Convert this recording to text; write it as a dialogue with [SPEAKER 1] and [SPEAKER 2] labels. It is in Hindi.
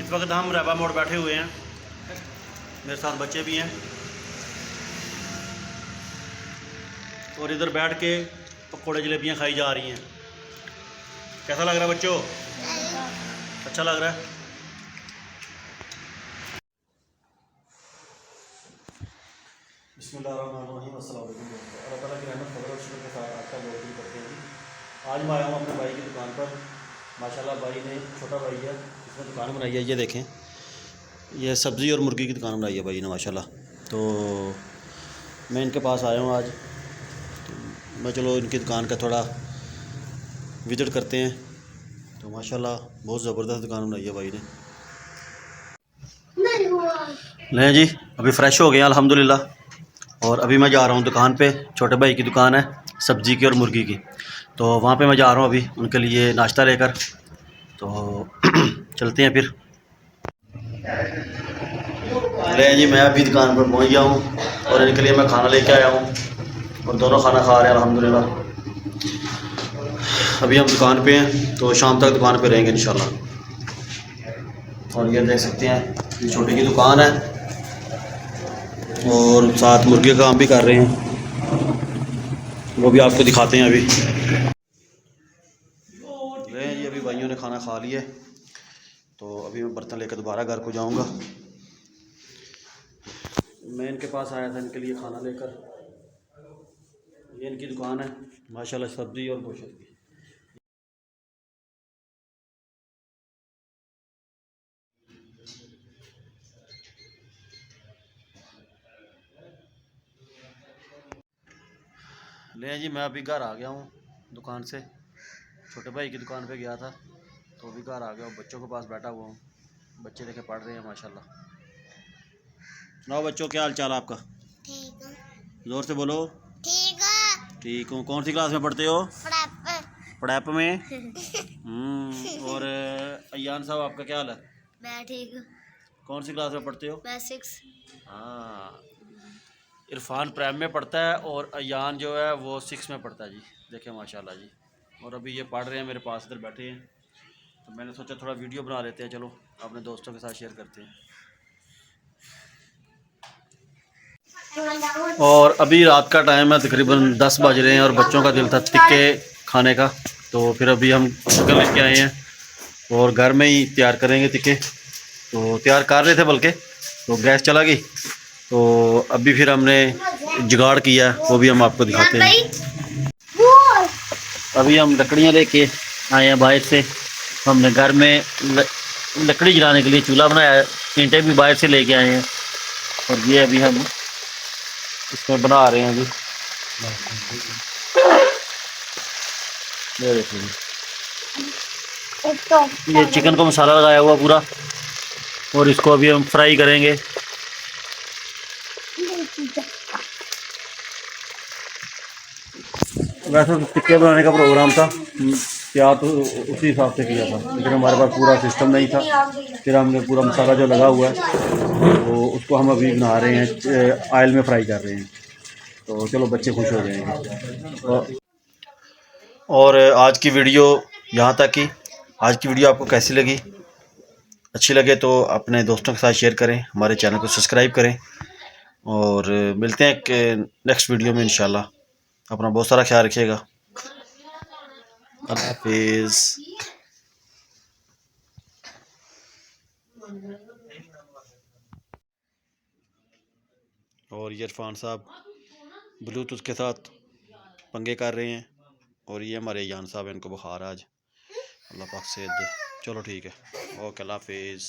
[SPEAKER 1] इस वक्त हम रहबा मोड़ बैठे हुए हैं, मेरे साथ बच्चे भी हैं और इधर बैठ के पकौड़े जलेबियाँ खाई जा रही हैं। कैसा लग रहा है बच्चों? अच्छा लग रहा है। बिस्मिल्लाहिर्रहमानिर्रहीम। अस्सलाम वालेकुम। अल्लाह ताला की रहमत फजल और शुक्र के साथ आपका बहुत दिन करते हैं। आज मैं आया हूँ अपने भाई की दुकान पर। माशाल्लाह भाई ने, छोटा भाई है, इसने दुकान बनाई है। ये देखें, ये सब्ज़ी और मुर्गी की दुकान बनाई है भाई ने माशाल्लाह। तो मैं इनके पास आया हूँ आज। तो मैं चलो इनकी दुकान का थोड़ा विज़िट करते हैं। तो माशाल्लाह बहुत ज़बरदस्त दुकान बनाई है भाई ने। लें जी, अभी फ़्रेश हो गए अल्हम्दुलिल्लाह। और अभी मैं जा रहा हूँ दुकान पे। छोटे भाई की दुकान है सब्ज़ी की और मुर्गी की, तो वहाँ पे मैं जा रहा हूँ अभी उनके लिए नाश्ता लेकर। तो चलते हैं फिर। ले जी, मैं अभी दुकान पर पहुँच गया हूँ और इनके लिए मैं खाना लेके आया हूँ और दोनों खाना खा रहे हैं अल्हम्दुलिल्लाह। अभी हम दुकान पे हैं, तो शाम तक दुकान पे रहेंगे इंशाल्लाह। और ये देख सकते हैं, ये छोटी की दुकान है और साथ मुर्गी का काम भी कर रहे हैं, वो भी आपको दिखाते हैं अभी। ले जी, अभी भाइयों ने खाना खा लिया, तो अभी मैं बर्तन लेकर दोबारा घर को जाऊंगा। मैं इनके पास आया था इनके लिए खाना लेकर। ये इनकी दुकान है माशाल्लाह, सब्ज़ी और गोश्त की। ले जी, मैं अभी घर आ गया हूँ दुकान से। छोटे भाई की दुकान पे गया था, तो अभी घर आ गया हूँ, बच्चों के पास बैठा हुआ हूँ। बच्चे देखे पढ़ रहे हैं माशाल्लाह। सुनाओ बच्चों, क्या हाल चाल आपका?
[SPEAKER 2] ठीक है।
[SPEAKER 1] ज़ोर से बोलो।
[SPEAKER 2] ठीक है।
[SPEAKER 1] ठीक हूँ। कौन सी क्लास में पढ़ते हो?
[SPEAKER 2] प्रैप।
[SPEAKER 1] पढ़ैप में। और अयान साहब, आपका क्या हाल है?
[SPEAKER 2] मैं ठीक हूँ।
[SPEAKER 1] कौन सी क्लास में पढ़ते हो?
[SPEAKER 2] मैं 6।
[SPEAKER 1] हाँ, इरफान प्राइम में पढ़ता है और अयान जो है वो 6 में पढ़ता है जी। देखें माशाल्लाह जी। और अभी ये पढ़ रहे हैं, मेरे पास इधर बैठे हैं। तो मैंने सोचा थोड़ा वीडियो बना लेते हैं, चलो अपने दोस्तों के साथ शेयर करते हैं। और अभी रात का टाइम है, तकरीबन 10 बज रहे हैं और बच्चों का दिल था टिक्के खाने का। तो फिर अभी हम चिकन लेके आए हैं और घर में ही तैयार करेंगे टिक्के। तो तैयार कर रहे थे बल्कि, तो गैस चला गई, तो अभी फिर हमने जुगाड़ किया, वो भी हम आपको दिखाते हैं। अभी हम लकड़ियाँ लेके आए हैं बाहर से। हमने घर में लकड़ी जलाने के लिए चूल्हा बनाया है, ईंटें भी बाहर से लेके आए हैं और ये अभी हम इसमें बना रहे हैं। अभी ये देखिए, ये चिकन को मसाला लगाया हुआ पूरा, और इसको अभी हम फ्राई करेंगे। वैसे तो टिक्के बनाने का प्रोग्राम था, क्या तो उसी हिसाब से किया था, लेकिन हमारे पास पूरा सिस्टम नहीं था। फिर हमने पूरा मसाला जो लगा हुआ है तो उसको हम अभी बना रहे हैं, ऑयल में फ्राई कर रहे हैं। तो चलो बच्चे खुश हो जाएंगे। और आज की वीडियो यहाँ तक ही। आज की वीडियो आपको कैसी लगी? अच्छी लगे तो अपने दोस्तों के साथ शेयर करें, हमारे चैनल को सब्सक्राइब करें और मिलते हैं नेक्स्ट वीडियो में इंशाल्लाह। अपना बहुत सारा ख्याल रखिएगा। अल्लाह हाफिज़। और ये इरफान साहब ब्लूटूथ के साथ पंगे कर रहे हैं और ये हमारे यान साहब हैं, इनको बुखार आज, अल्लाह पाक सेहत दे। चलो ठीक है, ओके, अल्लाह हाफिज़।